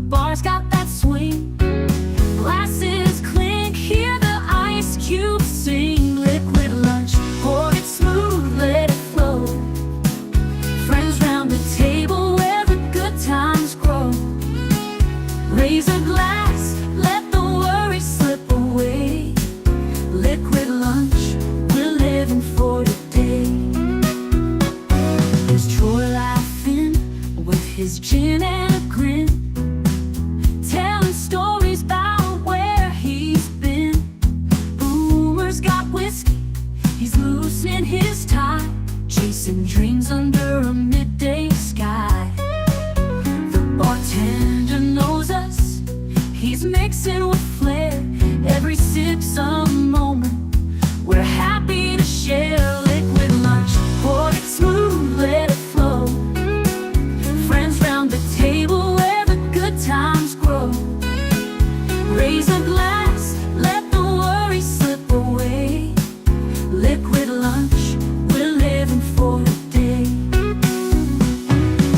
bar's got that swing. Glasses clink, hear the ice cubes sing. Liquid lunch, pour it smooth, let it flow. Friends round the table where the good times grow. Raise a glass, let the worries slip away. Liquid lunch, we're living for today. There's Troy laughing with his gin and a grin, telling stories about where he's been. Boomer's got whiskey, he's loosening his tie, chasing dreams under a midday sky. The bartender knows us, he's mixing with flair. Every sip's a moment we're happy to share. Liquid lunch, pour it smooth, let it flow. Friends round the table where the good times grow. Raise a glass, let the worries slip away. Liquid lunch, we're living for the day.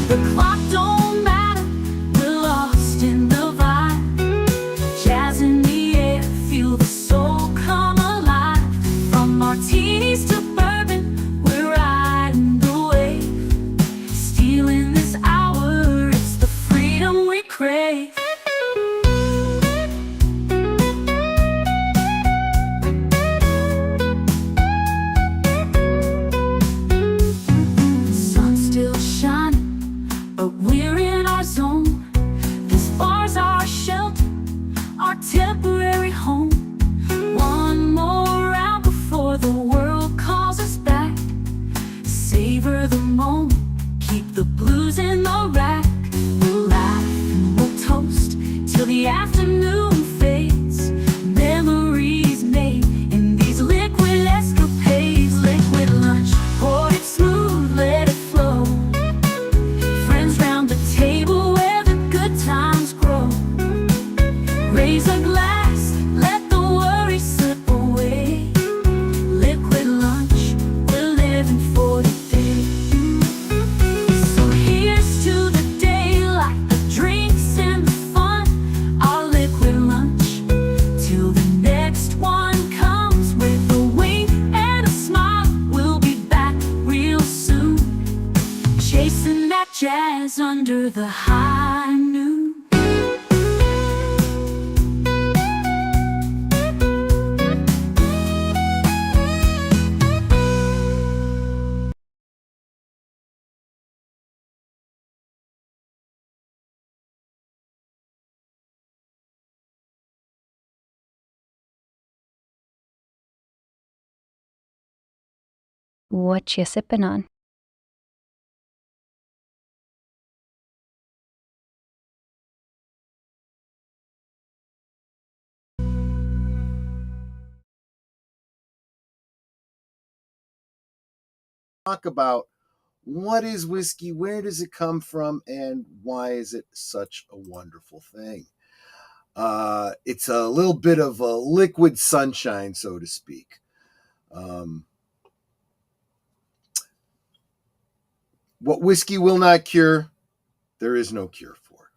The clock don't matter, we're lost in the vibe. Jazz in the air, feel the soul come alive. From martinis to bourbon, we're riding the wave. Stealing this hour, it's the freedom we crave. Sun's still shining, but we're in our zone. This bar's our shelter, our temporary home. One more round before the world calls us back. Savor the moment, keep the blues in the rack. We'll laugh and we'll toast till the afternoon fades. Memories made in these liquid escapades. Liquid lunch, pour it smooth, let it flow. Friends round the table where the good times grow. Raise a glass, let the worries slip away. Liquid lunch, we're living for today. So here's to the daylight, the drinks and the fun. Our liquid lunch, till the next one comes. With a wink and a smile, we'll be back real soon. Chasing that jazz under the high noon. What you sippin' on? Talk about what is whiskey, where does it come from, and why is it such a wonderful thing. It's a little bit of a liquid sunshine, so to speak. What whiskey will not cure, there is no cure for.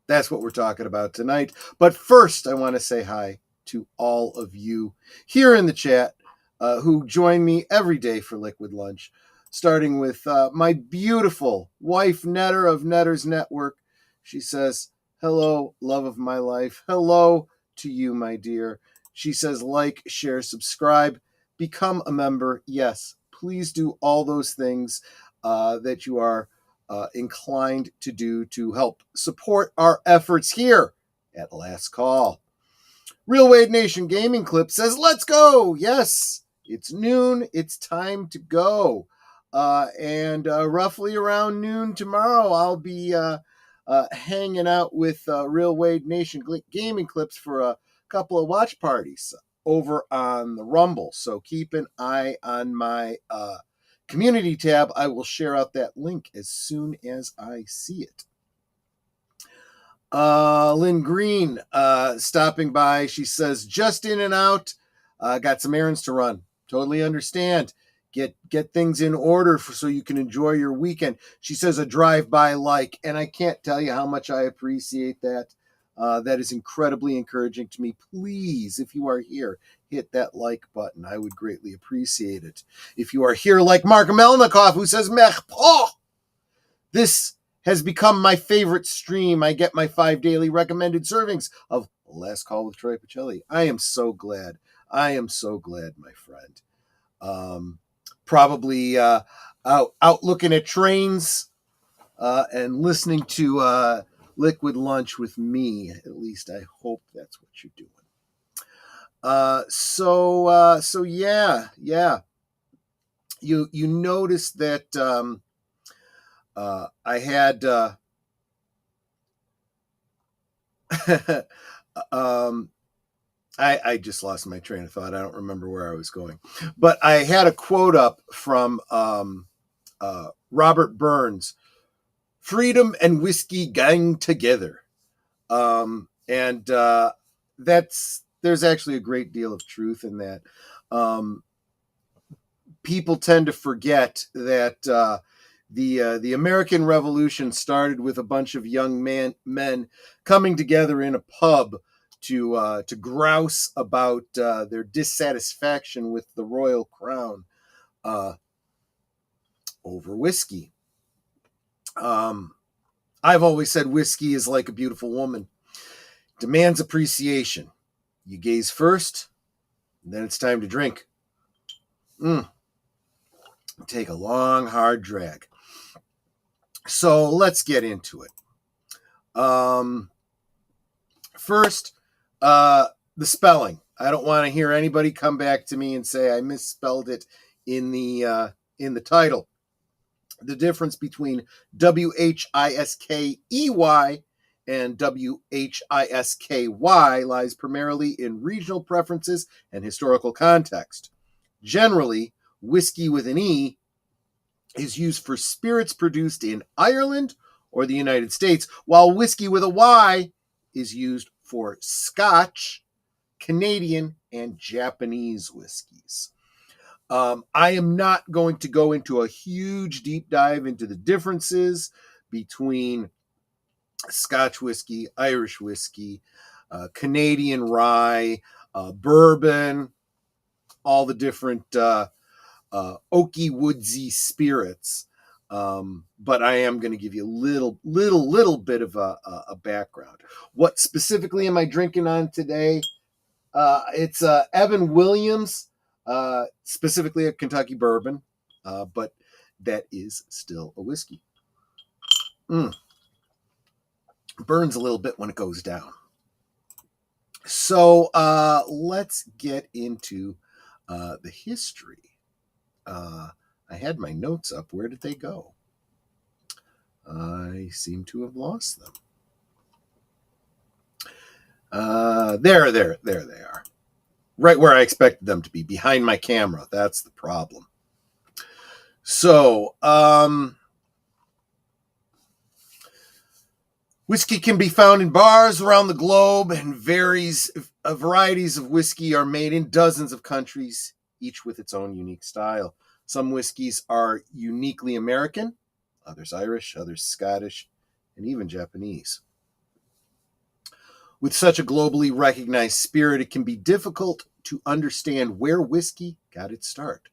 That's what we're talking about tonight. But first, I want to say hi to all of you here in the chat who join me every day for Liquid Lunch, starting with my beautiful wife, Netter of Netter's Network. She says, hello, love of my life. Hello to you, my dear. She says, like, share, subscribe, become a member. Yes, please do all those things that you are inclined to do to help support our efforts here at Last Call. Real Wade Nation Gaming Clip says, let's go. Yes, it's noon. It's time to go. And roughly around noon tomorrow, I'll be hanging out with Real Wade Nation Gaming Clips for a couple of watch parties over on the Rumble. So keep an eye on my community tab. I will share out that link as soon as I see it. Lynn Green stopping by. She says, just in and out. Got some errands to run. Totally understand. get things in order so you can enjoy your weekend. She says a drive-by like, and I can't tell you how much I appreciate that. That is incredibly encouraging to me. Please, if you are here, hit that like button. I would greatly appreciate it. If you are here like Mark Melnikoff, who says, Mech po! This has become my favorite stream. I get my 5 daily recommended servings of Last Call with Troy Pacelli. I am so glad. I am so glad, my friend. Probably out looking at trains and listening to Liquid Lunch with me. At least I hope that's what you're doing. So yeah. You notice that I had I just lost my train of thought. I don't remember where I was going, but I had a quote up from Robert Burns: "Freedom and whiskey gang together," and there's actually a great deal of truth in that. People tend to forget that the American Revolution started with a bunch of young men coming together in a pub to grouse about their dissatisfaction with the royal crown over whiskey. I've always said whiskey is like a beautiful woman. Demands appreciation. You gaze first, then it's time to drink. Take a long, hard drag. So let's get into it. First, the spelling. I don't want to hear anybody come back to me and say I misspelled it in the title. The difference between WHISKEY and WHISKY lies primarily in regional preferences and historical context. Generally, whiskey with an E is used for spirits produced in Ireland or the United States, while whiskey with a Y is used for Scotch, Canadian, and Japanese whiskeys. I am not going to go into a huge deep dive into the differences between Scotch whiskey, Irish whiskey, Canadian rye, bourbon, all the different oaky, woodsy spirits. But I am going to give you a little bit of a background. What specifically am I drinking on today? It's Evan Williams, specifically a Kentucky bourbon, but that is still a whiskey. Burns a little bit when it goes down. So let's get into the history. I had my notes up. Where did they go? I seem to have lost them. There they are. Right where I expected them to be, behind my camera. That's the problem. So, whiskey can be found in bars around the globe, and varieties of whiskey are made in dozens of countries, each with its own unique style. Some whiskeys are uniquely American, others Irish, others Scottish, and even Japanese. With such a globally recognized spirit, it can be difficult to understand where whiskey got its start.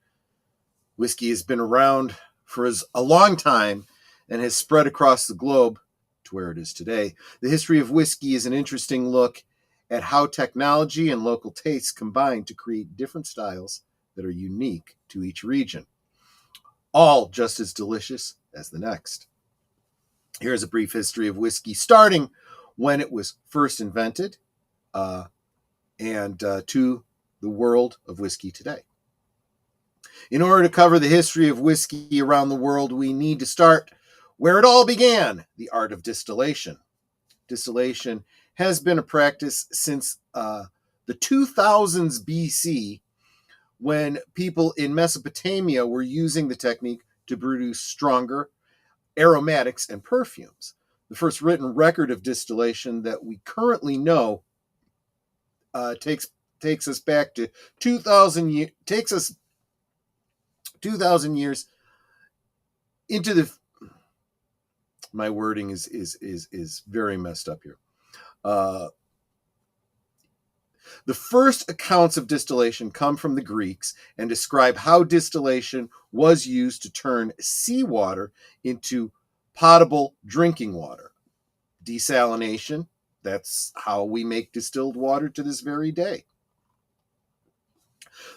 Whiskey has been around for a long time and has spread across the globe to where it is today. The history of whiskey is an interesting look at how technology and local tastes combine to create different styles that are unique to each region, all just as delicious as the next. Here's a brief history of whiskey, starting when it was first invented and to the world of whiskey today. In order to cover the history of whiskey around the world, we need to start where it all began, the art of distillation. Distillation has been a practice since the 2000s BC, when people in Mesopotamia were using the technique to produce stronger aromatics and perfumes. The first written record of distillation that we currently know takes us back to 2000. Takes us 2,000 years into the... My wording is very messed up here. The first accounts of distillation come from the Greeks and describe how distillation was used to turn seawater into potable drinking water. Desalination, that's how we make distilled water to this very day.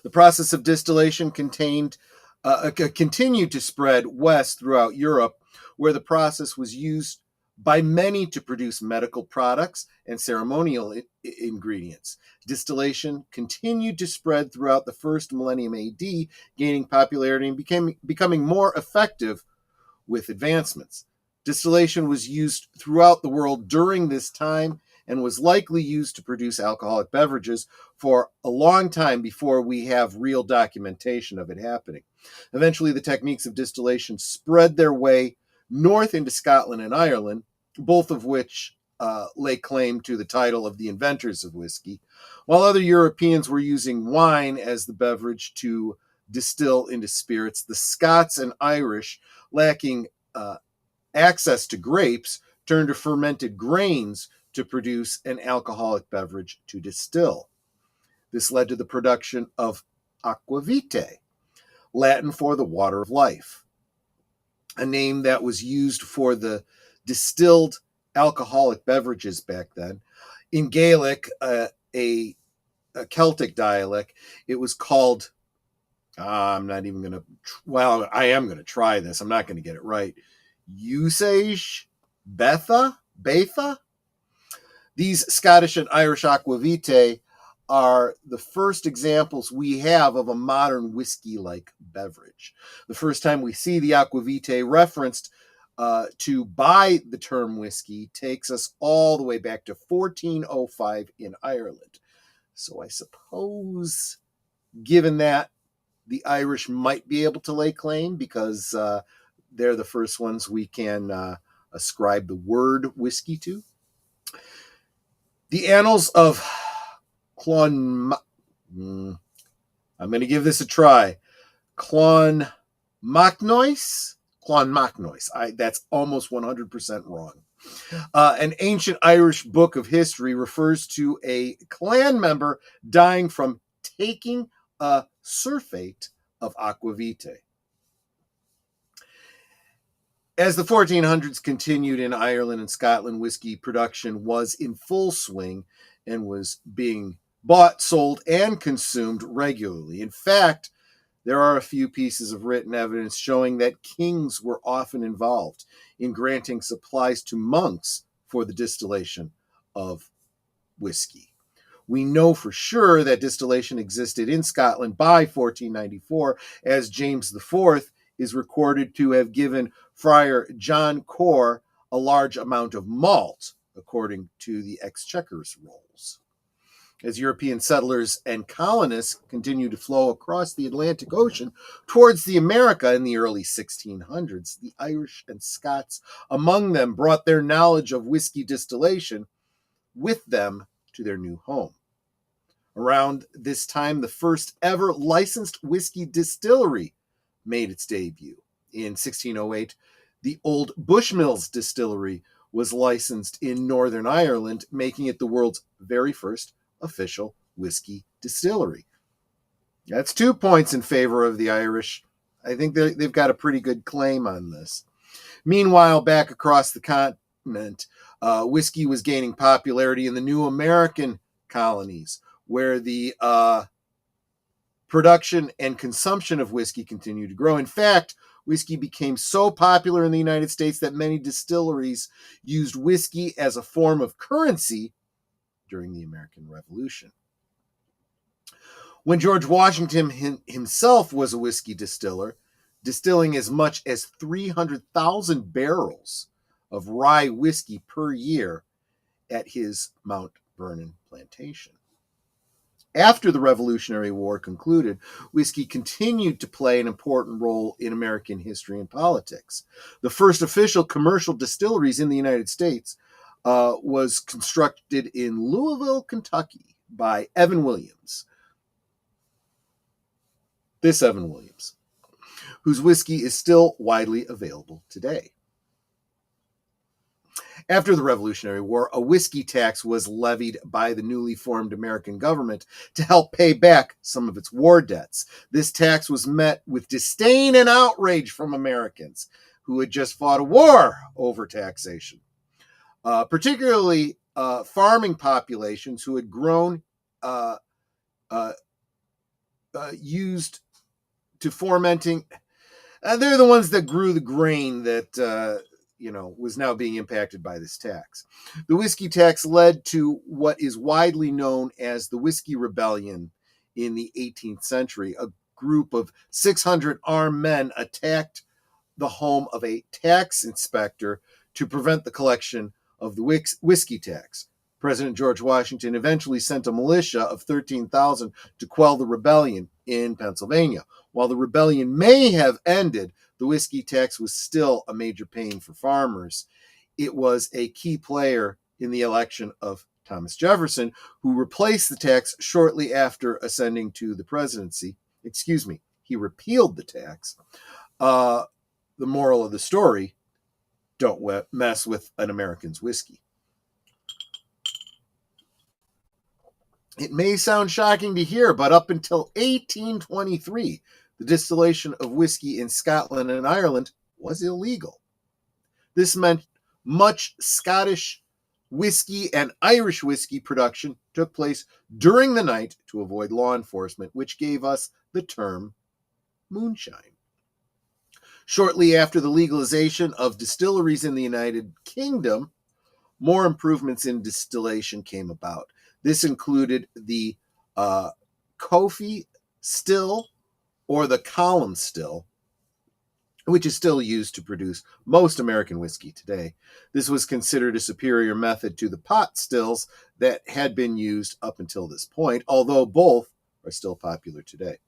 The process of distillation continued to spread west throughout Europe, where the process was used by many to produce medical products and ceremonial ingredients. Distillation continued to spread throughout the first millennium AD, gaining popularity and becoming more effective with advancements. Distillation was used throughout the world during this time and was likely used to produce alcoholic beverages for a long time before we have real documentation of it happening. Eventually, the techniques of distillation spread their way north into Scotland and Ireland, both of which lay claim to the title of the inventors of whiskey, while other Europeans were using wine as the beverage to distill into spirits. The Scots and Irish, lacking access to grapes, turned to fermented grains to produce an alcoholic beverage to distill. This led to the production of aquavitae, Latin for the water of life, a name that was used for the distilled alcoholic beverages back then. In Gaelic, a Celtic dialect, it was called, I'm not even going to, well, I am going to try this. I'm not going to get it right. Usage Betha? These Scottish and Irish aquavitae are the first examples we have of a modern whiskey-like beverage. The first time we see the aquavitae referenced to buy the term whiskey takes us all the way back to 1405 in Ireland. So I suppose, given that, the Irish might be able to lay claim because they're the first ones we can ascribe the word whiskey to. The annals of I'm going to give this a try. Clonmacnoise. That's almost 100% wrong. An ancient Irish book of history refers to a clan member dying from taking a surfeit of aquavitae. As the 1400s continued in Ireland and Scotland, whiskey production was in full swing and was being bought, sold, and consumed regularly. In fact, there are a few pieces of written evidence showing that kings were often involved in granting supplies to monks for the distillation of whiskey. We know for sure that distillation existed in Scotland by 1494, as James IV is recorded to have given Friar John Core a large amount of malt, according to the Exchequer's rolls. As European settlers and colonists continued to flow across the Atlantic Ocean towards the America in the early 1600s, the Irish and Scots among them brought their knowledge of whiskey distillation with them to their new home. Around this time, the first ever licensed whiskey distillery made its debut. In 1608, the Old Bushmills Distillery was licensed in Northern Ireland, making it the world's very first official whiskey distillery. That's 2 points in favor of the Irish. I think they've got a pretty good claim on this. Meanwhile, back across the continent, whiskey was gaining popularity in the new American colonies, where the production and consumption of whiskey continued to grow. In fact, whiskey became so popular in the United States that many distilleries used whiskey as a form of currency during the American Revolution. When George Washington himself was a whiskey distiller, distilling as much as 300,000 barrels of rye whiskey per year at his Mount Vernon plantation. After the Revolutionary War concluded, whiskey continued to play an important role in American history and politics. The first official commercial distilleries in the United States was constructed in Louisville, Kentucky by Evan Williams. This Evan Williams. whose whiskey is still widely available today. After the Revolutionary War, a whiskey tax was levied by the newly formed American government to help pay back some of its war debts. This tax was met with disdain and outrage from Americans who had just fought a war over taxation, particularly farming populations who had grown used to fermenting. They're the ones that grew the grain that was now being impacted by this tax. The whiskey tax led to what is widely known as the Whiskey Rebellion in the 18th century. A group of 600 armed men attacked the home of a tax inspector to prevent the collection of the whiskey tax. President George Washington eventually sent a militia of 13,000 to quell the rebellion in Pennsylvania. While the rebellion may have ended, the whiskey tax was still a major pain for farmers. It was a key player in the election of Thomas Jefferson, who replaced the tax shortly after ascending to the presidency. He repealed the tax. The moral of the story, don't mess with an American's whiskey. It may sound shocking to hear, but up until 1823, the distillation of whiskey in Scotland and Ireland was illegal. This meant much Scottish whiskey and Irish whiskey production took place during the night to avoid law enforcement, which gave us the term moonshine. Shortly after the legalization of distilleries in the United Kingdom, more improvements in distillation came about. This included the Coffey still, or the column still, which is still used to produce most American whiskey today. This was considered a superior method to the pot stills that had been used up until this point, although both are still popular today.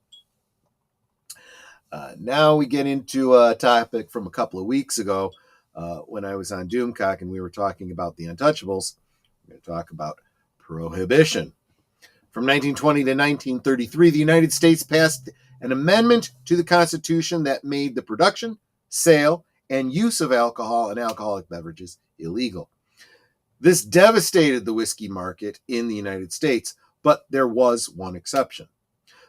Now we get into a topic from a couple of weeks ago when I was on Doomcock and we were talking about the Untouchables. We're going to talk about prohibition. From 1920 to 1933, the United States passed an amendment to the Constitution that made the production, sale, and use of alcohol and alcoholic beverages illegal. This devastated the whiskey market in the United States, but there was one exception.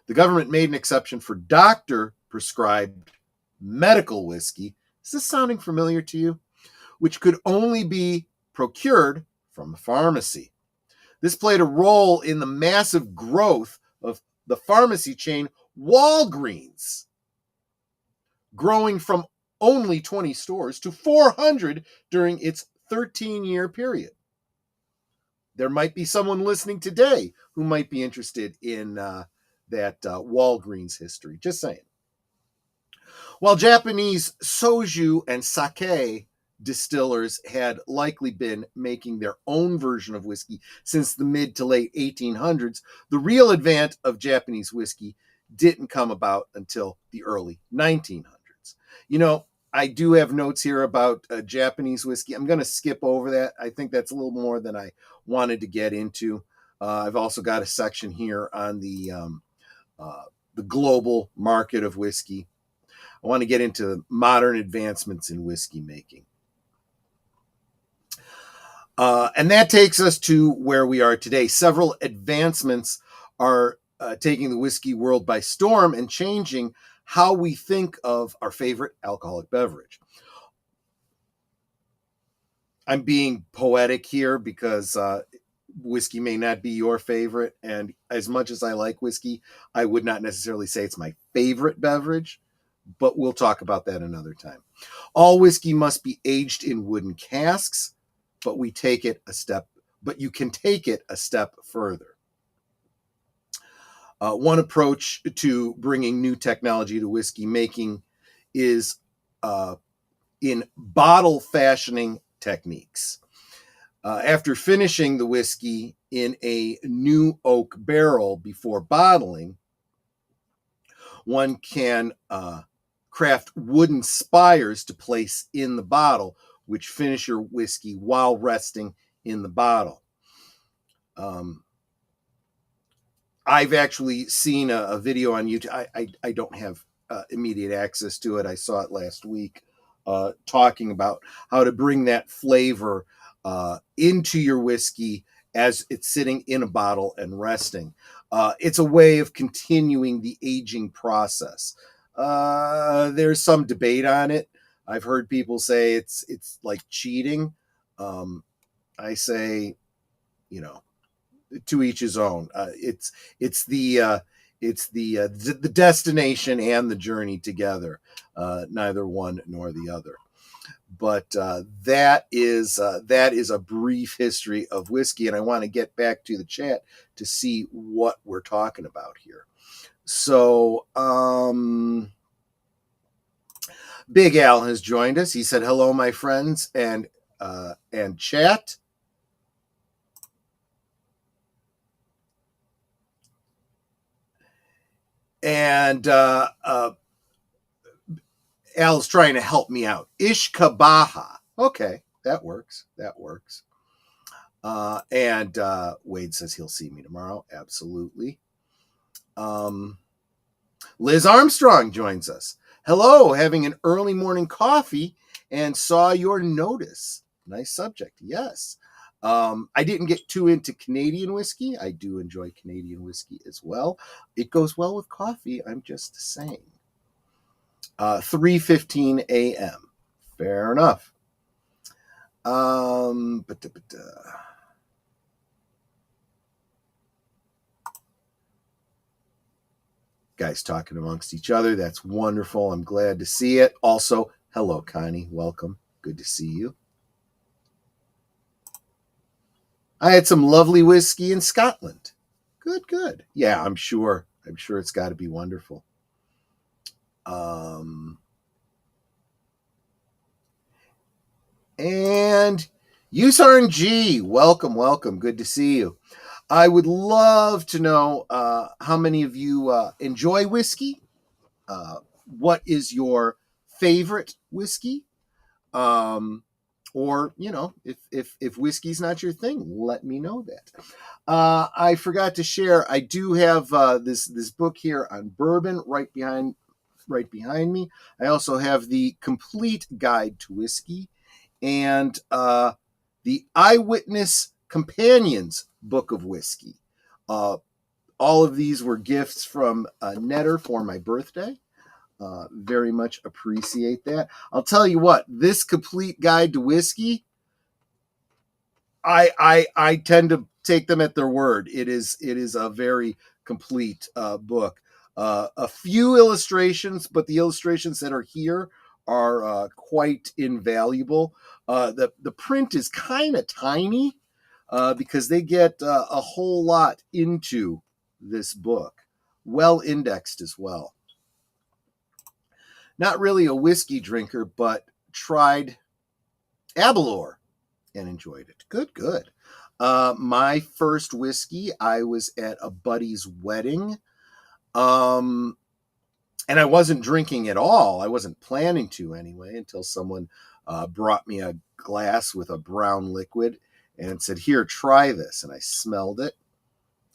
The government made an exception for doctor-prescribed medical whiskey. Is this sounding familiar to you? Which could only be procured from a pharmacy. This played a role in the massive growth of the pharmacy chain Walgreens, growing from only 20 stores to 400 during its 13-year period. There might be someone listening today who might be interested in that Walgreens history. Just saying. While Japanese soju and sake distillers had likely been making their own version of whiskey since the mid to late 1800s, the real advent of Japanese whiskey didn't come about until the early 1900s. I do have notes here about Japanese whiskey. I'm going to skip over that. I think that's a little more than I wanted to get into. I've also got a section here on the global market of whiskey. I want to get into modern advancements in whiskey making. And that takes us to where we are today. Several advancements are taking the whiskey world by storm and changing how we think of our favorite alcoholic beverage. I'm being poetic here because whiskey may not be your favorite. And as much as I like whiskey, I would not necessarily say it's my favorite beverage, but we'll talk about that another time. All whiskey must be aged in wooden casks, but you can take it a step further. One approach to bringing new technology to whiskey making is in bottle fashioning techniques. After finishing the whiskey in a new oak barrel before bottling, one can craft wooden spires to place in the bottle, which finish your whiskey while resting in the bottle. I've actually seen a video on YouTube. I don't have immediate access to it. I saw it last week, talking about how to bring that flavor into your whiskey as it's sitting in a bottle and resting. It's a way of continuing the aging process. There's some debate on it. I've heard people say it's like cheating. I say, to each his own. It's the destination and the journey together, neither one nor the other. But that is a brief history of whiskey, and I want to get back to the chat to see what we're talking about here. So, Big Al has joined us. He said, "Hello, my friends and chat." And Al's trying to help me out. Ishkabaha. Okay, that works. And Wade says he'll see me tomorrow. Absolutely. Liz Armstrong joins us. Hello, having an early morning coffee and saw your notice. Nice subject. Yes. I didn't get too into Canadian whiskey. I do enjoy Canadian whiskey as well. It goes well with coffee. I'm just saying. 3:15 a.m. Fair enough. Guys talking amongst each other. That's wonderful. I'm glad to see it. Also, hello, Connie. Welcome. Good to see you. I had some lovely whiskey in Scotland. Good. Yeah, I'm sure it's got to be wonderful. And UseRNG, welcome. Good to see you. I would love to know how many of you enjoy whiskey. What is your favorite whiskey? Or, if whiskey's not your thing, let me know that. I forgot to share, I do have this book here on bourbon right behind me. I also have the Complete Guide to Whiskey and the Eyewitness Companions Book of Whiskey. All of these were gifts from Netter for my birthday. Very much appreciate that. I'll tell you what, this Complete Guide to Whiskey, I tend to take them at their word. It is a very complete book. A few illustrations, but the illustrations that are here are quite invaluable. The print is kind of tiny because they get a whole lot into this book. Well indexed as well. Not really a whiskey drinker, but tried Aberlour and enjoyed it. Good. My first whiskey, I was at a buddy's wedding. And I wasn't drinking at all. I wasn't planning to anyway, until someone brought me a glass with a brown liquid and said, "Here, try this." And I smelled it.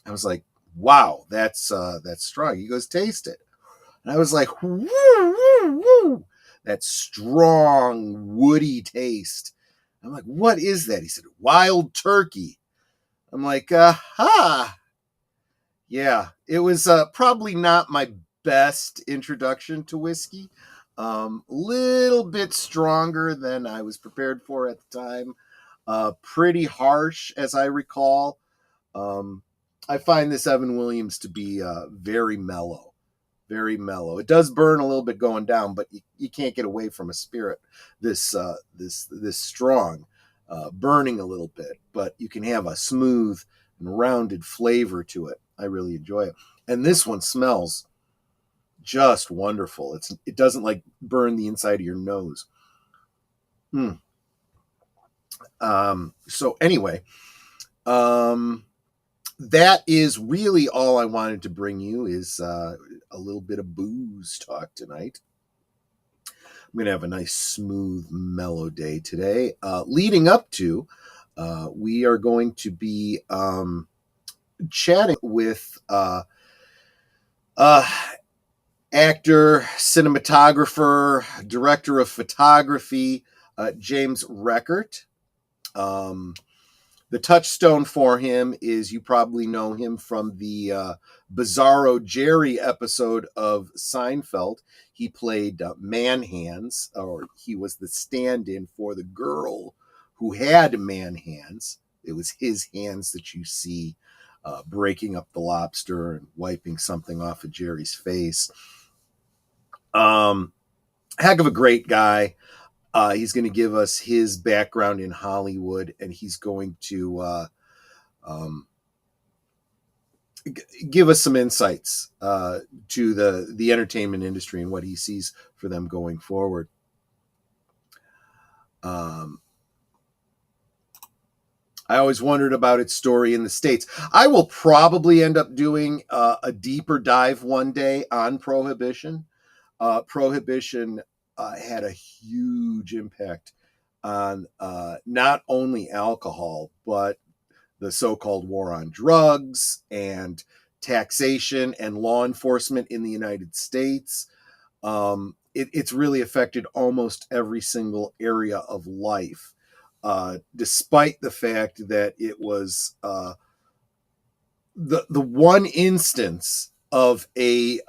I was like, "Wow, that's strong." He goes, "Taste it." And I was like, "Woo, woo, woo." That strong, woody taste. I'm like, "What is that?" He said, "Wild turkey." I'm like, "Aha." Yeah, it was probably not my best introduction to whiskey. Little bit stronger than I was prepared for at the time. Pretty harsh, as I recall. I find this Evan Williams to be very mellow. Very mellow. It does burn a little bit going down, but you can't get away from a spirit this strong, burning a little bit. But you can have a smooth and rounded flavor to it. I really enjoy it. And this one smells just wonderful. It doesn't like burn the inside of your nose. So anyway, that is really all I wanted to bring you is a little bit of booze talk tonight. I'm going to have a nice, smooth, mellow day today. Leading up to, we are going to be chatting with actor, cinematographer, director of photography, James Reckert. The touchstone for him is, you probably know him from the Bizarro Jerry episode of Seinfeld. He played Man Hands, or he was the stand-in for the girl who had man hands. It was his hands that you see breaking up the lobster and wiping something off of Jerry's face. Heck of a great guy. He's going to give us his background in Hollywood, and he's going to give us some insights to the entertainment industry and what he sees for them going forward. I always wondered about its story in the States. I will probably end up doing a deeper dive one day on Prohibition. Prohibition had a huge impact on not only alcohol, but the so-called war on drugs and taxation and law enforcement in the United States. It's really affected almost every single area of life. Despite the fact that it was the one instance of an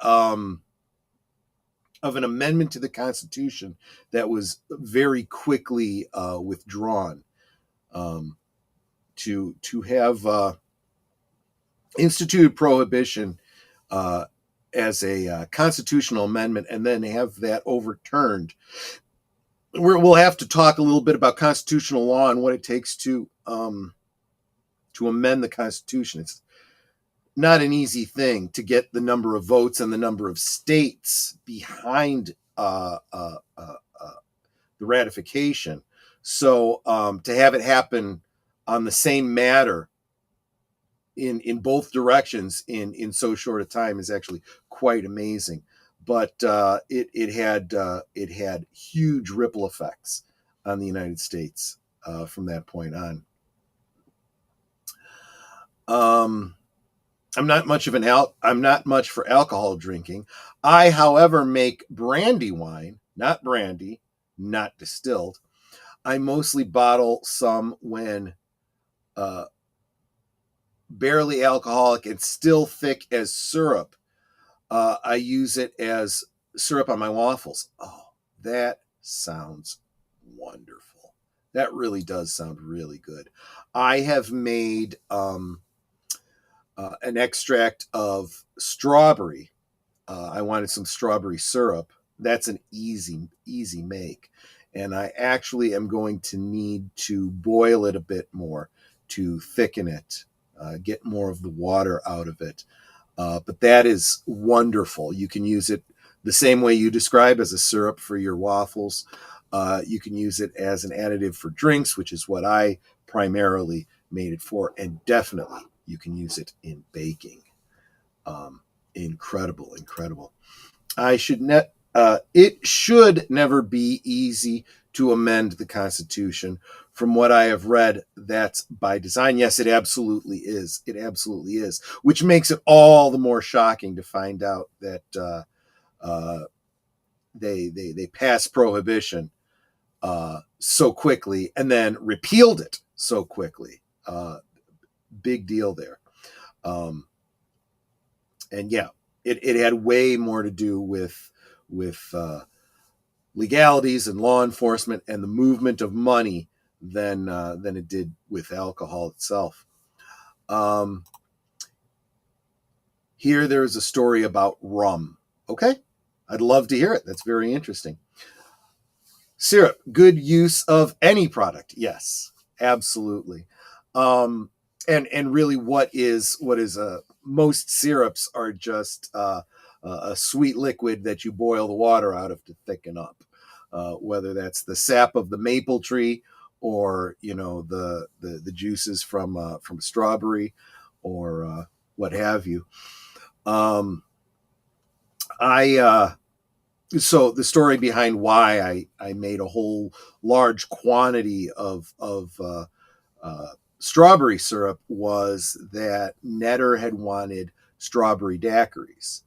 amendment to the Constitution that was very quickly withdrawn. To have instituted prohibition as a constitutional amendment and then have that overturned. We'll have to talk a little bit about constitutional law and what it takes to amend the Constitution. It's not an easy thing to get the number of votes and the number of states behind the ratification. So to have it happen on the same matter in both directions in so short a time is actually quite amazing. But it had huge ripple effects on the United States from that point on. I'm not much for alcohol drinking. I, however, make brandy wine, not brandy, not distilled. I mostly bottle some when barely alcoholic and still thick as syrup. I use it as syrup on my waffles. Oh, that sounds wonderful. That really does sound really good. I have made an extract of strawberry. I wanted some strawberry syrup. That's an easy make. And I actually am going to need to boil it a bit more to thicken it, get more of the water out of it. But that is wonderful. You can use it the same way you describe, as a syrup for your waffles. You can use it as an additive for drinks, which is what I primarily made it for. And definitely you can use it in baking. Incredible. It should never be easy to amend the Constitution. From what I have read, that's by design. Yes, it absolutely is. It absolutely is, which makes it all the more shocking to find out that they passed prohibition so quickly and then repealed it so quickly. Big deal there. And yeah, it had way more to do with legalities and law enforcement and the movement of money than it did with alcohol itself. Here there is a story about rum. Okay, I'd love to hear it. That's very interesting. Syrup, good use of any product. Yes, absolutely. And really, what is most syrups are just a sweet liquid that you boil the water out of to thicken up, whether that's the sap of the maple tree or the juices from strawberry or what have you. So the story behind why I made a whole large quantity of strawberry syrup was that Netter had wanted strawberry daiquiris.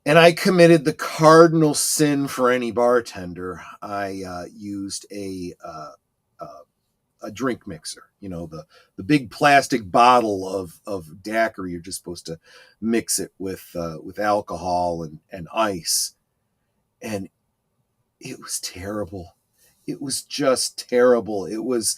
And I committed the cardinal sin for any bartender. I used a drink mixer, the big plastic bottle of daiquiri. You're just supposed to mix it with alcohol and ice, and it was terrible. It was just terrible. It was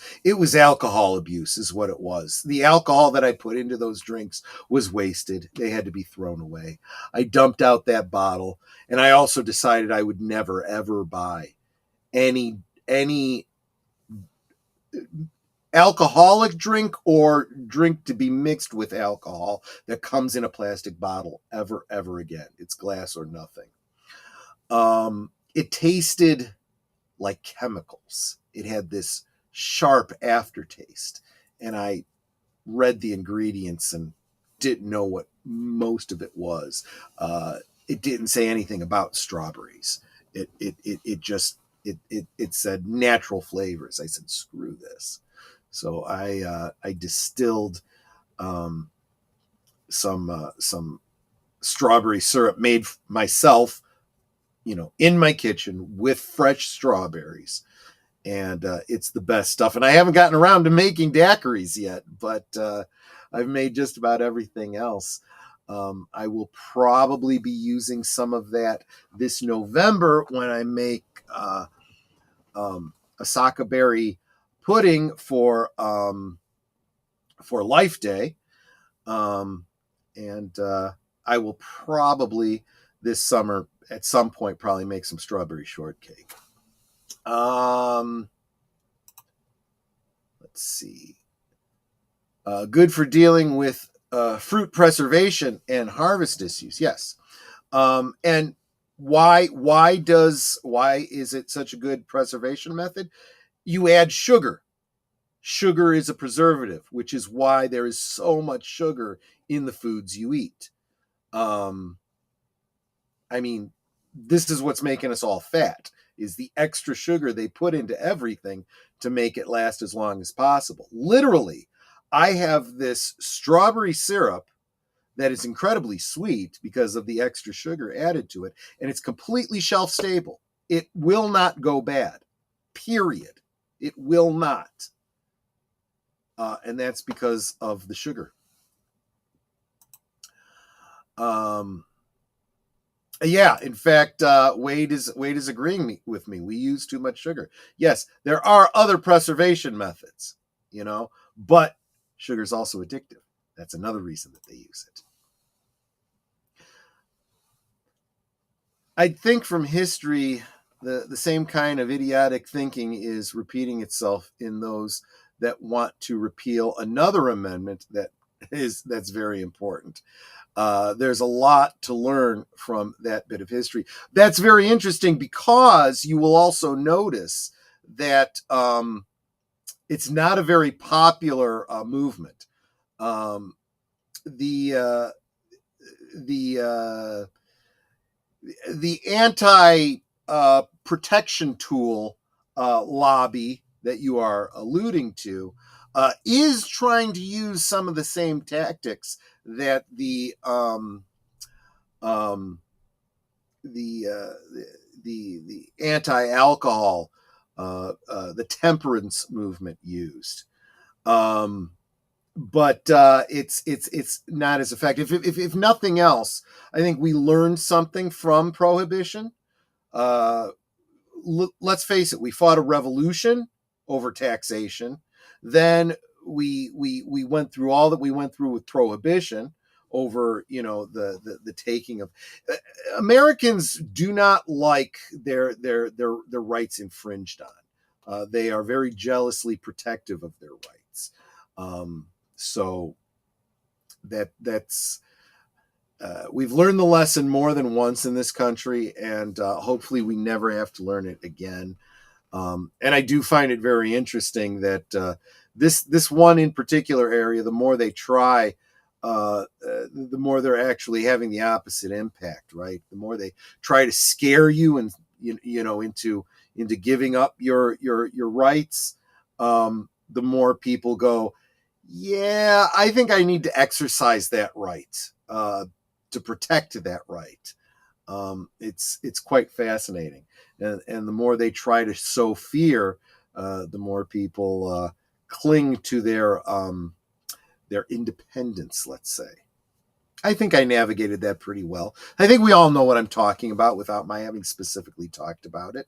alcohol abuse is what it was. The alcohol that I put into those drinks was wasted. They had to be thrown away. I dumped out that bottle, and I also decided I would never ever buy any alcoholic drink or drink to be mixed with alcohol that comes in a plastic bottle ever again. It's glass or nothing. It tasted like chemicals. It had this sharp aftertaste, and I read the ingredients and didn't know what most of it was. It didn't say anything about strawberries. It said natural flavors. I said, screw this. So I distilled some strawberry syrup made myself, in my kitchen with fresh strawberries. And it's the best stuff. And I haven't gotten around to making daiquiris yet, but I've made just about everything else. I will probably be using some of that this November when I make a sake berry pudding for Life Day. And I will probably this summer at some point probably make some strawberry shortcake. Let's see. Good for dealing with fruit preservation and harvest issues. Yes. And why is it such a good preservation method? You add sugar. Sugar is a preservative, which is why there is so much sugar in the foods you eat. This is what's making us all fat, is the extra sugar they put into everything to make it last as long as possible. Literally, I have this strawberry syrup that is incredibly sweet because of the extra sugar added to it, and it's completely shelf stable. It will not go bad, period. It will not. And that's because of the sugar. Yeah, in fact, Wade is agreeing with me. We use too much sugar. Yes, there are other preservation methods, but sugar is also addictive. That's another reason that they use it. I think from history, the same kind of idiotic thinking is repeating itself in those that want to repeal another amendment that's very important. There's a lot to learn from that bit of history. That's very interesting because you will also notice that it's not a very popular movement. The anti protection tool lobby that you are alluding to is trying to use some of the same tactics that the anti-alcohol, the temperance movement used, but it's not as effective. If nothing else, I think we learned something from Prohibition. Let's face it, we fought a revolution over taxation. Then we went through all that we went through with Prohibition over, the taking of Americans do not like their rights infringed on. They are very jealously protective of their rights. So that's we've learned the lesson more than once in this country, and hopefully we never have to learn it again. And I do find it very interesting that this one in particular area, the more they try, the more they're actually having the opposite impact, right? The more they try to scare you and into giving up your rights, the more people go, yeah, I think I need to exercise that right, to protect that right. It's quite fascinating, and the more they try to sow fear, the more people cling to their independence, let's say. I think I navigated that pretty well. I think we all know what I'm talking about without my having specifically talked about it.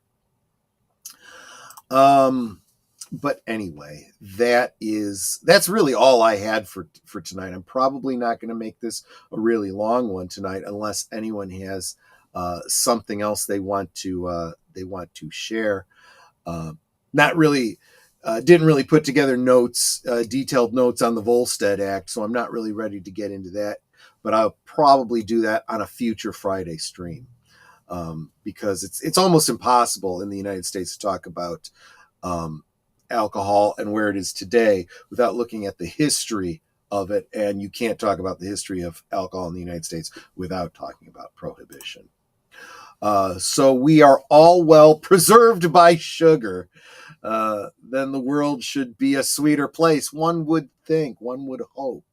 But anyway, that's really all I had for tonight. I'm probably not going to make this a really long one tonight unless anyone has something else they want to share. Not really. Didn't really put together detailed notes on the Volstead Act, so I'm not really ready to get into that. But I'll probably do that on a future Friday stream, because it's almost impossible in the United States to talk about alcohol and where it is today without looking at the history of it, and you can't talk about the history of alcohol in the United States without talking about prohibition. So we are all well preserved by sugar. Then the world should be a sweeter place. One would think, one would hope.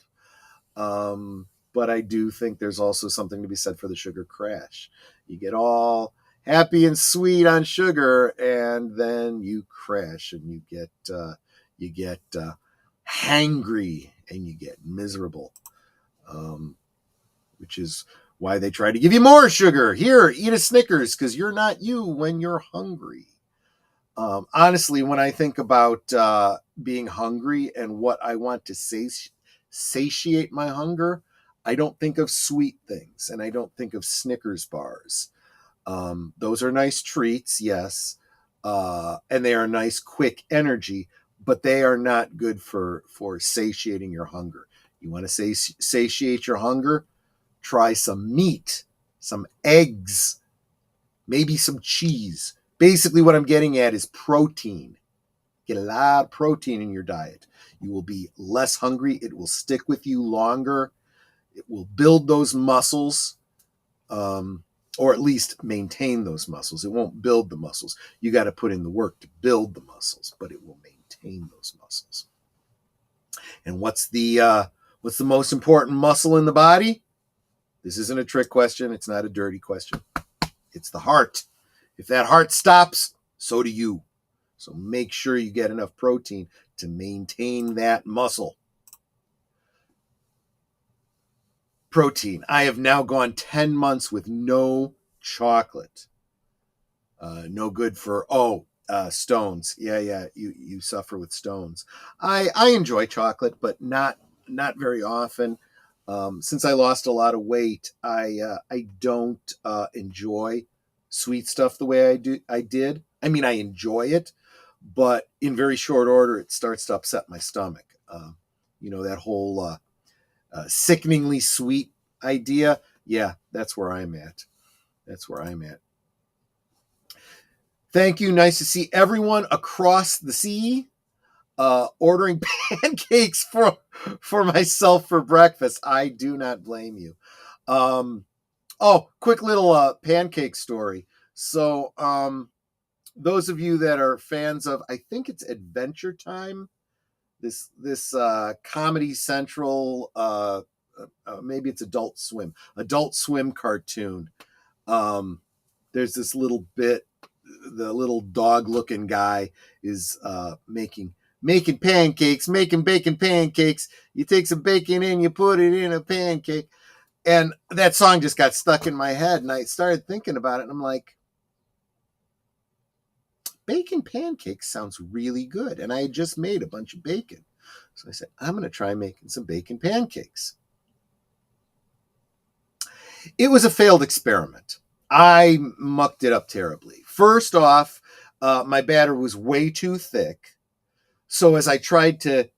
But I do think there's also something to be said for the sugar crash. You get all happy and sweet on sugar, and then you crash, and you get hangry, and you get miserable, which is why they try to give you more sugar. Here, eat a Snickers, because you're not you when you're hungry. Honestly, when I think about being hungry and what I want to satiate my hunger, I don't think of sweet things, and I don't think of Snickers bars. Those are nice treats, yes, and they are nice, quick energy, but they are not good for satiating your hunger. You want to satiate your hunger? Try some meat, some eggs, maybe some cheese. Basically, what I'm getting at is protein. Get a lot of protein in your diet. You will be less hungry. It will stick with you longer. It will build those muscles, or at least maintain those muscles. It won't build the muscles. You got to put in the work to build the muscles, but it will maintain those muscles. And what's the most important muscle in the body? This isn't a trick question. It's not a dirty question. It's the heart. If that heart stops, so do you. So make sure you get enough protein to maintain that muscle. Protein. I have now gone 10 months with no chocolate. No good for, stones. Yeah, you suffer with stones. I enjoy chocolate, but not very often. Since I lost a lot of weight, I don't enjoy sweet stuff the way I did. I mean, I enjoy it, but in very short order, it starts to upset my stomach. That whole sickeningly sweet idea. Yeah, that's where I'm at. Thank you. Nice to see everyone across the sea ordering pancakes for myself for breakfast. I do not blame you. Quick little pancake story. So those of you that are fans of, I think it's Adventure Time, this Comedy Central, maybe it's Adult Swim cartoon. There's this little bit, the little dog looking guy is making pancakes, making bacon pancakes. You take some bacon in, you put it in a pancake. And that song just got stuck in my head, and I started thinking about it, and I'm like, bacon pancakes sounds really good. And I had just made a bunch of bacon. So I said, I'm going to try making some bacon pancakes. It was a failed experiment. I mucked it up terribly. First off, my batter was way too thick. So as I tried to,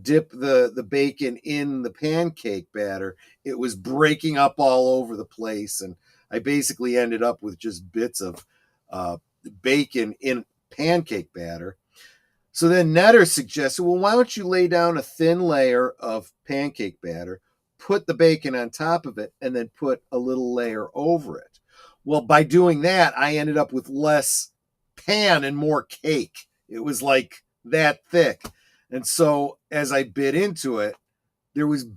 dip the bacon in the pancake batter, it was breaking up all over the place. And I basically ended up with just bits of bacon in pancake batter. So then Netter suggested, well, why don't you lay down a thin layer of pancake batter, put the bacon on top of it, and then put a little layer over it. Well, by doing that, I ended up with less pan and more cake. It was like that thick. And so as I bit into it, there was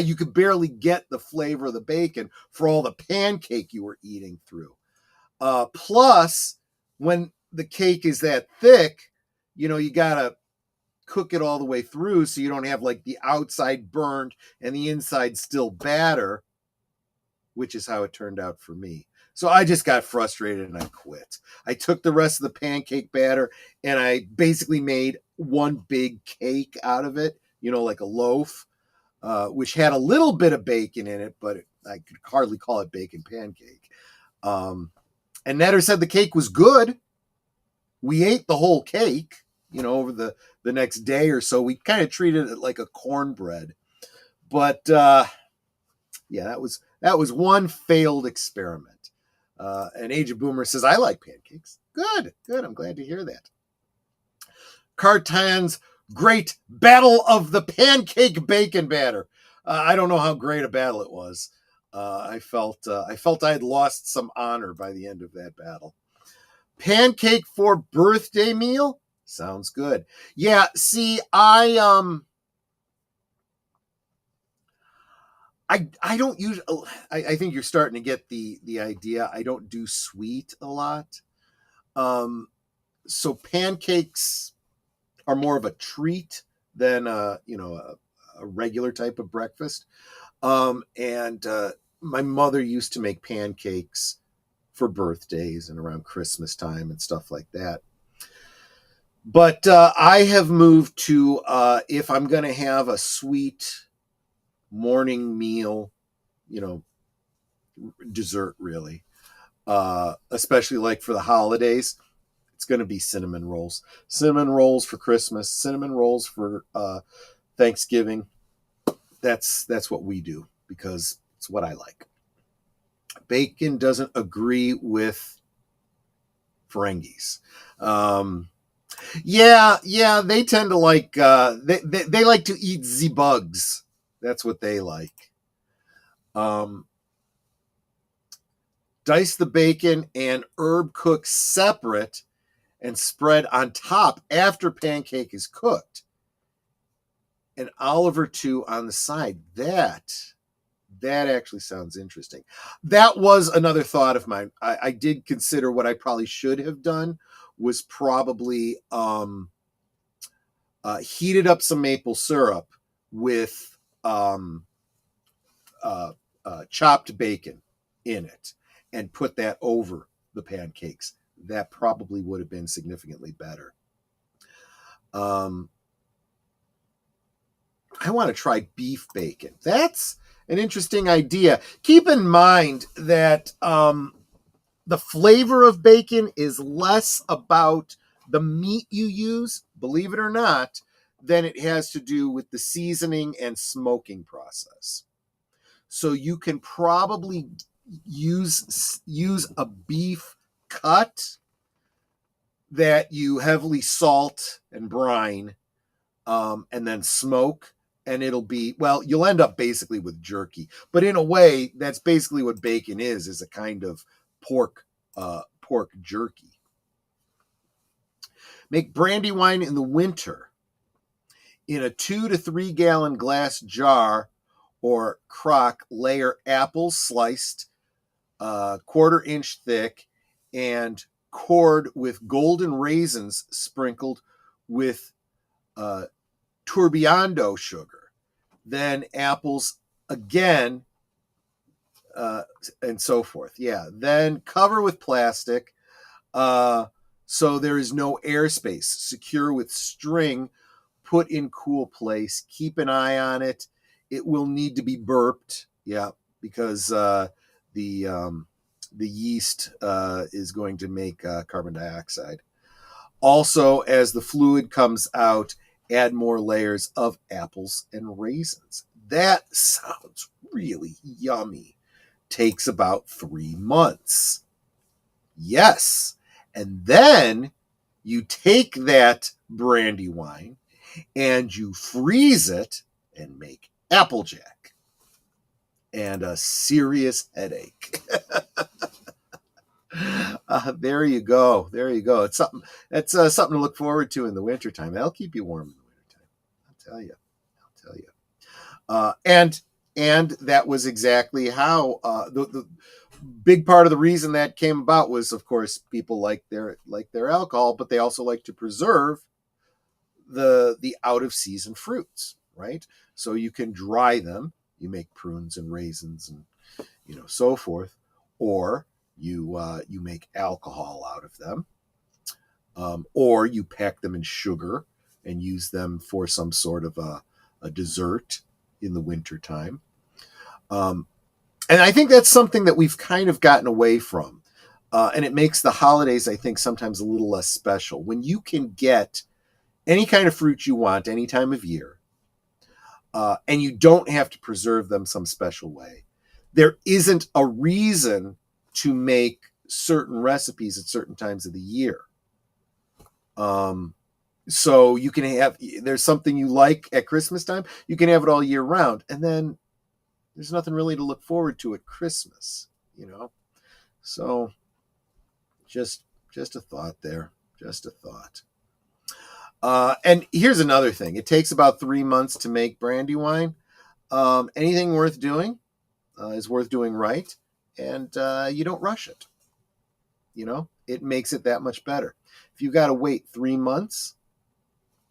you could barely get the flavor of the bacon for all the pancake you were eating through. Plus, when the cake is that thick, you gotta cook it all the way through so you don't have like the outside burned and the inside still batter, which is how it turned out for me. So I just got frustrated and I quit. I took the rest of the pancake batter and I basically made one big cake out of it, like a loaf, which had a little bit of bacon in it, but I could hardly call it bacon pancake. And Netter said the cake was good. We ate the whole cake, over the next day or so. We kind of treated it like a cornbread. But yeah, that was one failed experiment. And Age of Boomer says, I like pancakes. Good. I'm glad to hear that. Cartan's great battle of the pancake bacon batter. I don't know how great a battle it was. I felt I had lost some honor by the end of that battle. Pancake for birthday meal? Sounds good. Yeah, see, I don't use. I think you're starting to get the idea. I don't do sweet a lot. So pancakes are more of a treat than a regular type of breakfast. And my mother used to make pancakes for birthdays and around Christmas time and stuff like that. But I have moved to if I'm going to have a sweet morning meal, dessert really, especially like for the holidays, it's going to be cinnamon rolls for Christmas, cinnamon rolls for Thanksgiving. That's what we do because it's what I like. Bacon doesn't agree with Ferengis. Yeah, they tend to like they like to eat the bugs. That's what they like. Dice the bacon and herb cook separate and spread on top after pancake is cooked. And Oliver too on the side. That actually sounds interesting. That was another thought of mine. I did consider what I probably should have done was probably heated up some maple syrup with chopped bacon in it and put that over the pancakes. That probably would have been significantly better. I want to try beef bacon. That's an interesting idea. Keep in mind that the flavor of bacon is less about the meat you use, believe it or not, than it has to do with the seasoning and smoking process. So you can probably use a beef cut that you heavily salt and brine and then smoke. And it'll be, well, you'll end up basically with jerky. But in a way, that's basically what bacon is a kind of pork jerky. Make brandy wine in the winter in a 2 to 3 gallon glass jar or crock. Layer apples sliced, 1/4 inch thick, and cord with golden raisins sprinkled with tourbillon sugar. Then apples again, and so forth. Yeah. Then cover with plastic so there is no airspace. Secure with string. Put in cool place. Keep an eye on it. It will need to be burped. Yeah, because the yeast is going to make carbon dioxide. Also, as the fluid comes out, add more layers of apples and raisins. That sounds really yummy. Takes about 3 months. Yes. And then you take that brandy wine and you freeze it and make Applejack. And a serious headache. There you go. It's something. That's something to look forward to in the wintertime. That'll keep you warm in the wintertime. I'll tell you. And that was exactly how the big part of the reason that came about was, of course, people like their alcohol, but they also like to preserve the out of season fruits, right? So you can dry them. You make prunes and raisins and so forth, or you make alcohol out of them, or you pack them in sugar and use them for some sort of a dessert in the wintertime. And I think that's something that we've kind of gotten away from. And it makes the holidays, I think, sometimes a little less special. When you can get any kind of fruit you want any time of year, and you don't have to preserve them some special way, there isn't a reason to make certain recipes at certain times of the year. So you can have, there's something you like at Christmas time, you can have it all year round, and then there's nothing really to look forward to at Christmas, So just a thought there, just a thought. And here's another thing. It takes about 3 months to make brandy wine. Anything worth doing is worth doing right, and you don't rush it. It makes it that much better. If you got to wait 3 months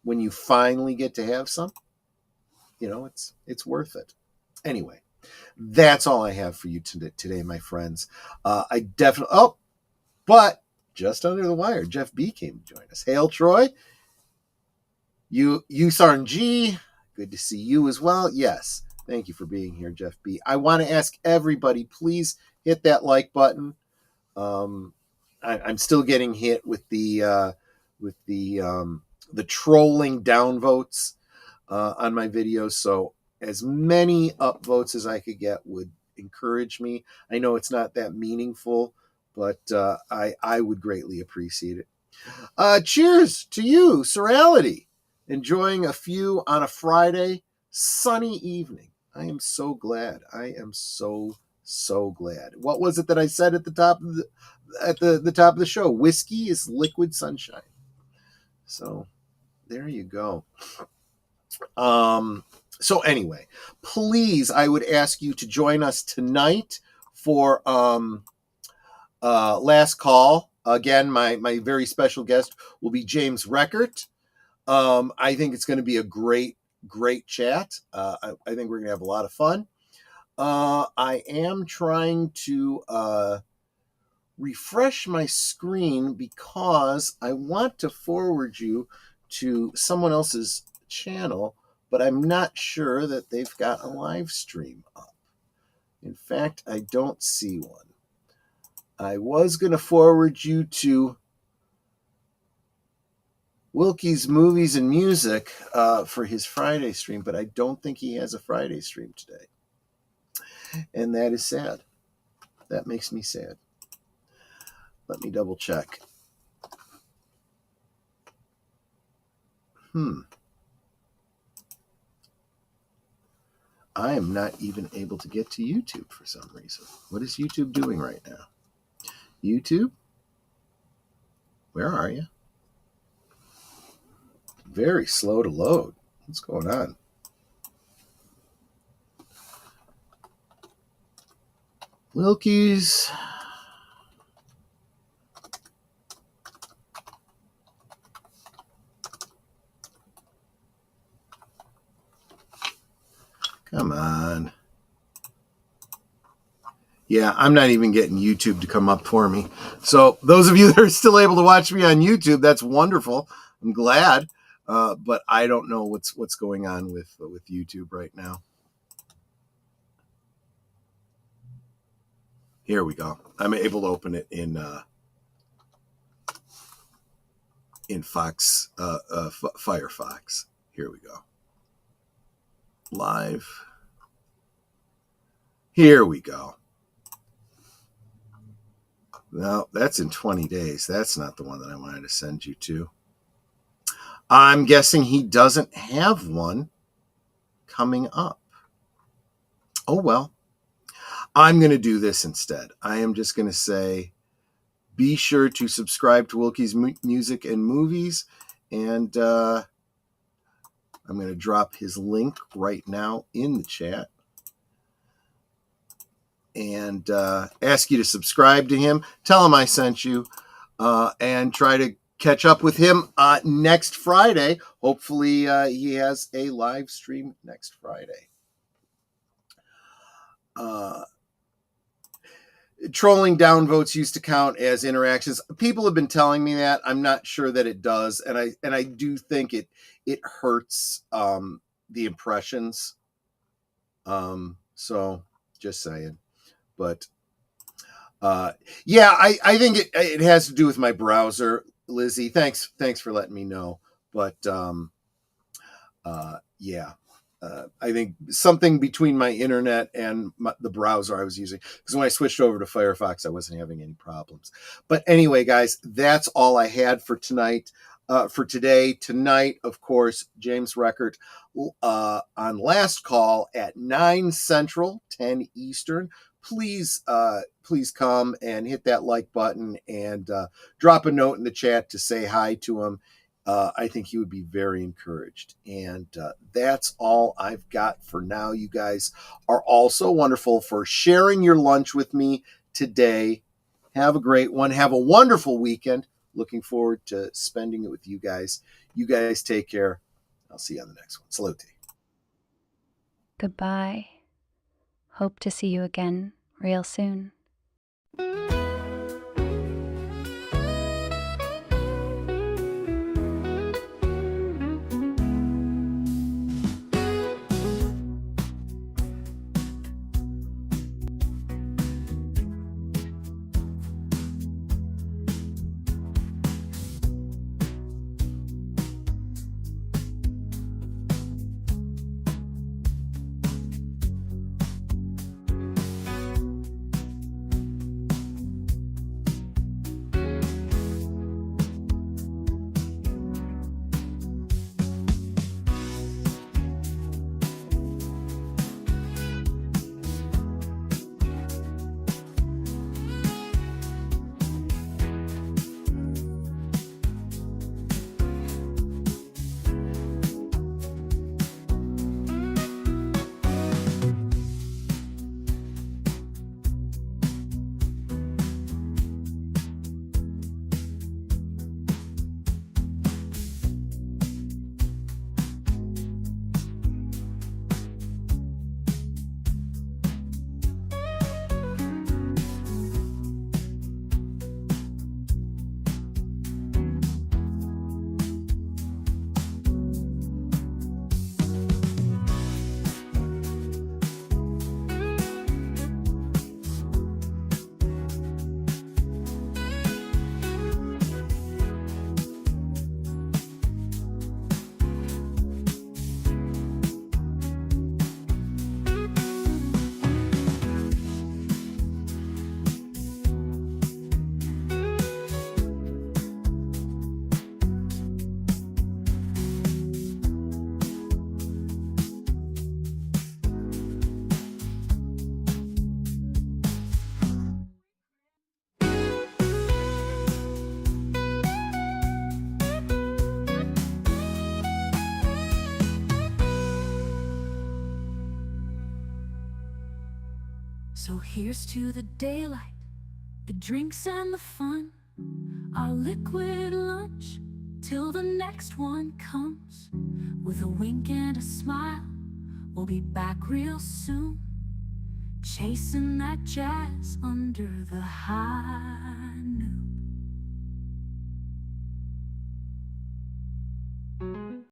when you finally get to have some, it's worth it. Anyway, that's all I have for you today, my friends. I definitely, but just under the wire, Jeff B came to join us. Hail, Troy. You Sarn-G, good to see you as well. Yes, thank you for being here, Jeff B. I want to ask everybody, please hit that like button. I'm still getting hit with the trolling downvotes on my videos, so as many upvotes as I could get would encourage me. I know it's not that meaningful, but I would greatly appreciate it. Cheers to you, Serality. Enjoying a few on a Friday, sunny evening. I am so glad. I am so glad. What was it that I said at the top of the top of the show? Whiskey is liquid sunshine. So there you go. So anyway, please, I would ask you to join us tonight for Last Call. Again, my very special guest will be James Reckert. I think it's going to be a great chat. I think we're going to have a lot of fun. I am trying to refresh my screen because I want to forward you to someone else's channel, but I'm not sure that they've got a live stream up. In fact, I don't see one. I was going to forward you to Wilkie's Movies and Music for his Friday stream, but I don't think he has a Friday stream today. And that is sad. That makes me sad. Let me double check. I am not even able to get to YouTube for some reason. What is YouTube doing right now? YouTube? Where are you? Very slow to load. What's going on? Wilkie's. Come on. Yeah, I'm not even getting YouTube to come up for me. So those of you that are still able to watch me on YouTube, that's wonderful. I'm glad. But I don't know what's going on with YouTube right now. Here we go. I'm able to open it in Fawkes, Firefox. Here we go. Live. Here we go. No, that's in 20 days. That's not the one that I wanted to send you to. I'm guessing he doesn't have one coming up. Oh, well. I'm going to do this instead. I am just going to say, be sure to subscribe to Wilkie's Music and Movies. And I'm going to drop his link right now in the chat and ask you to subscribe to him. Tell him I sent you, and try to catch up with him next Friday. Hopefully he has a live stream next Friday. Trolling downvotes used to count as interactions. People have been telling me that. I'm not sure that it does, and I do think it hurts the impressions. So just saying. But yeah, I think it has to do with my browser, Lizzie. Thanks for letting me know. But yeah. I think something between my internet and the browser I was using, because when I switched over to Firefox, I wasn't having any problems. But anyway, guys, that's all I had for tonight. For today. Tonight, of course, James Record on Last Call at 9 Central, 10 Eastern. Please come and hit that like button and drop a note in the chat to say hi to him. I think he would be very encouraged. And that's all I've got for now. You guys are also wonderful for sharing your lunch with me today. Have a great one. Have a wonderful weekend. Looking forward to spending it with you guys. You guys take care. I'll see you on the next one. Salute. Goodbye. Hope to see you again real soon. So here's to the daylight, the drinks and the fun, our liquid lunch, till the next one comes. With a wink and a smile, we'll be back real soon, chasing that jazz under the high.